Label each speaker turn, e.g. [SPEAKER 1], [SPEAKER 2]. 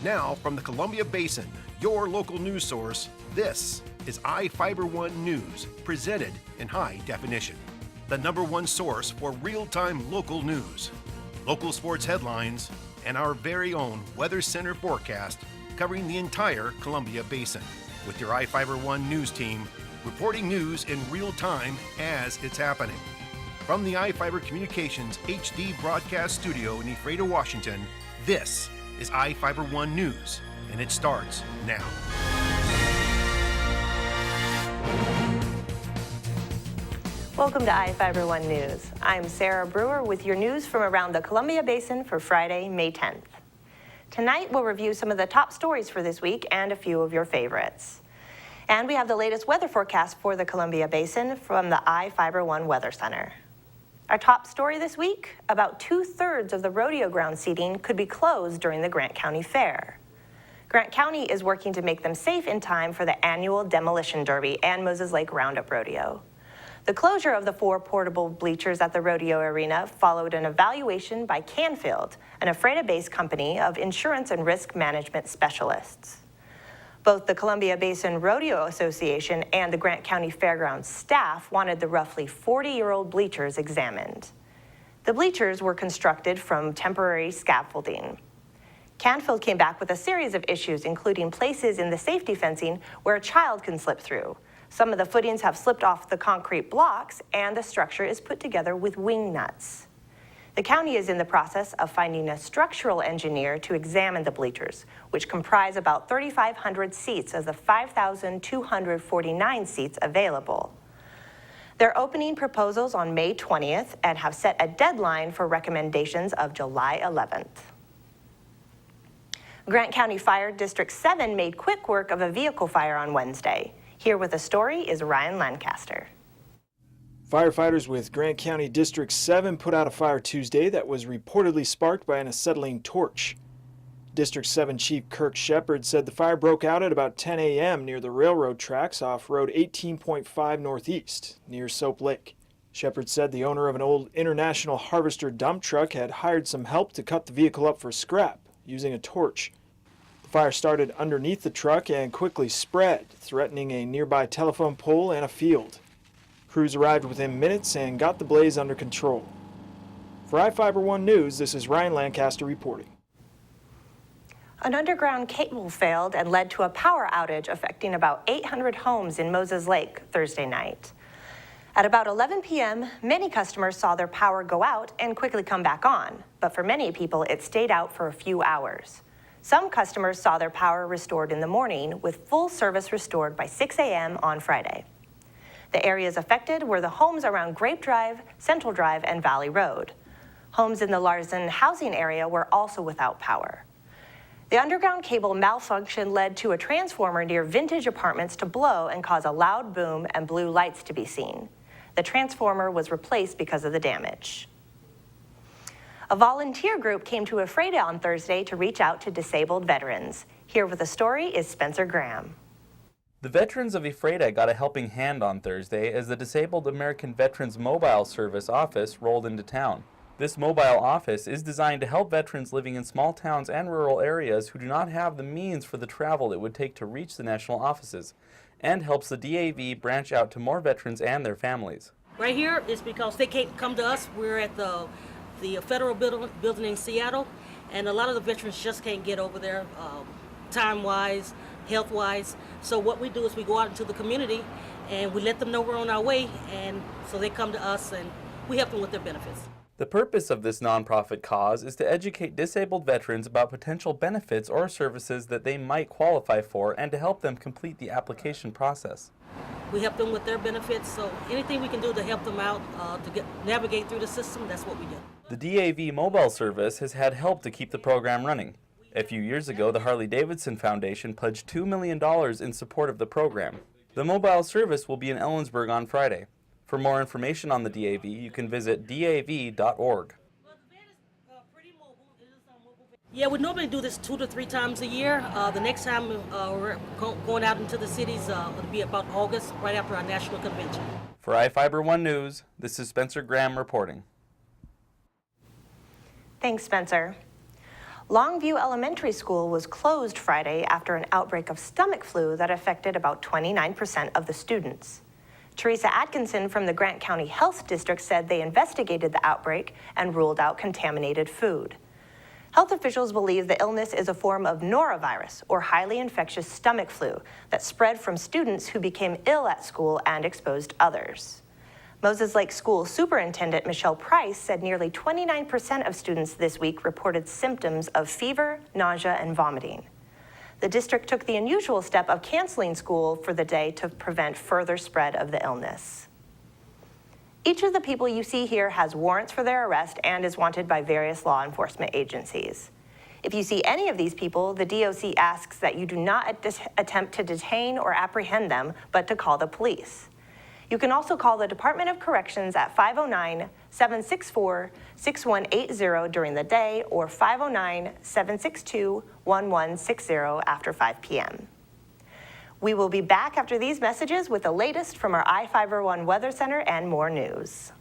[SPEAKER 1] Now, from the Columbia Basin, your local news source, this is iFIBER 1 News, presented in high definition. The #1 source for real-time local news, local sports headlines, and our very own Weather Center forecast covering the entire Columbia Basin. With your iFIBER 1 News team, reporting news in real time as it's happening. From the iFIBER Communications HD broadcast studio in Ephrata, Washington, this is iFIBER 1 News, and it starts now.
[SPEAKER 2] Welcome to iFIBER 1 News. I'm Sarah Brewer with your news from around the Columbia Basin for Friday, May 10th. Tonight, we'll review some of the top stories for this week and a few of your favorites. And we have the latest weather forecast for the Columbia Basin from the iFIBER 1 Weather Center. Our top story this week, about 2/3 of the rodeo ground seating could be closed during the Grant County Fair. Grant County is working to make them safe in time for the annual Demolition Derby and Moses Lake Roundup Rodeo. The closure of the 4 portable bleachers at the rodeo arena followed an evaluation by Canfield, an Ephrata-based company of insurance and risk management specialists. Both the Columbia Basin Rodeo Association and the Grant County Fairgrounds staff wanted the roughly 40-year-old bleachers examined. The bleachers were constructed from temporary scaffolding. Canfield came back with a series of issues, including places in the safety fencing where a child can slip through. Some of the footings have slipped off the concrete blocks, and the structure is put together with wing nuts. The county is in the process of finding a structural engineer to examine the bleachers, which comprise about 3,500 seats of the 5,249 seats available. They're opening proposals on May 20th and have set a deadline for recommendations of July 11th. Grant County Fire District 7 made quick work of a vehicle fire on Wednesday. Here with a story is Ryan Lancaster.
[SPEAKER 3] Firefighters with Grant County District 7 put out a fire Tuesday that was reportedly sparked by an acetylene torch. District 7 Chief Kirk Shepard said the fire broke out at about 10 a.m. near the railroad tracks off Road 18.5 Northeast, near Soap Lake. Shepard said the owner of an old International Harvester dump truck had hired some help to cut the vehicle up for scrap using a torch. The fire started underneath the truck and quickly spread, threatening a nearby telephone pole and a field. Crews arrived within minutes and got the blaze under control. For iFIBER 1 News, this is Ryan Lancaster reporting.
[SPEAKER 2] An underground cable failed and led to a power outage affecting about 800 homes in Moses Lake Thursday night. At about 11 p.m., many customers saw their power go out and quickly come back on, but for many people, it stayed out for a few hours. Some customers saw their power restored in the morning, with full service restored by 6 a.m. on Friday. The areas affected were the homes around Grape Drive, Central Drive, and Valley Road. Homes in the Larson housing area were also without power. The underground cable malfunction led to a transformer near Vintage Apartments to blow and cause a loud boom and blue lights to be seen. The transformer was replaced because of the damage. A volunteer group came to Ephrata on Thursday to reach out to disabled veterans. Here with the story is Spencer Graham.
[SPEAKER 4] The veterans of Ephrata got a helping hand on Thursday as the Disabled American Veterans Mobile Service office rolled into town. This mobile office is designed to help veterans living in small towns and rural areas who do not have the means for the travel it would take to reach the national offices, and helps the DAV branch out to more veterans and their families.
[SPEAKER 5] Right here is because they can't come to us. We're at the federal building in Seattle, and a lot of the veterans just can't get over there time-wise, health-wise. So what we do is we go out into the community and we let them know we're on our way, and so they come to us and we help them with their benefits.
[SPEAKER 4] The purpose of this nonprofit cause is to educate disabled veterans about potential benefits or services that they might qualify for and to help them complete the application process.
[SPEAKER 5] We help them with their benefits, so anything we can do to help them out to navigate through the system, that's what we do.
[SPEAKER 4] The DAV mobile service has had help to keep the program running. A few years ago, the Harley-Davidson Foundation pledged $2 million in support of the program. The mobile service will be in Ellensburg on Friday. For more information on the DAV, you can visit dav.org.
[SPEAKER 5] Yeah, we normally do this 2 to 3 times a year. The next time we're going out into the cities, it'll be about August, right after our national convention.
[SPEAKER 4] For iFIBER 1 News, this is Spencer Graham reporting.
[SPEAKER 2] Thanks, Spencer. Longview Elementary School was closed Friday after an outbreak of stomach flu that affected about 29% of the students. Teresa Atkinson from the Grant County Health District said they investigated the outbreak and ruled out contaminated food. Health officials believe the illness is a form of norovirus, or highly infectious stomach flu, that spread from students who became ill at school and exposed others. Moses Lake School Superintendent Michelle Price said nearly 29% of students this week reported symptoms of fever, nausea, and vomiting. The district took the unusual step of canceling school for the day to prevent further spread of the illness. Each of the people you see here has warrants for their arrest and is wanted by various law enforcement agencies. If you see any of these people, the DOC asks that you do not attempt to detain or apprehend them, but to call the police. You can also call the Department of Corrections at 509-764-6180 during the day or 509-762-1160 after 5 p.m. We will be back after these messages with the latest from our iFIBER One Weather Center and more news.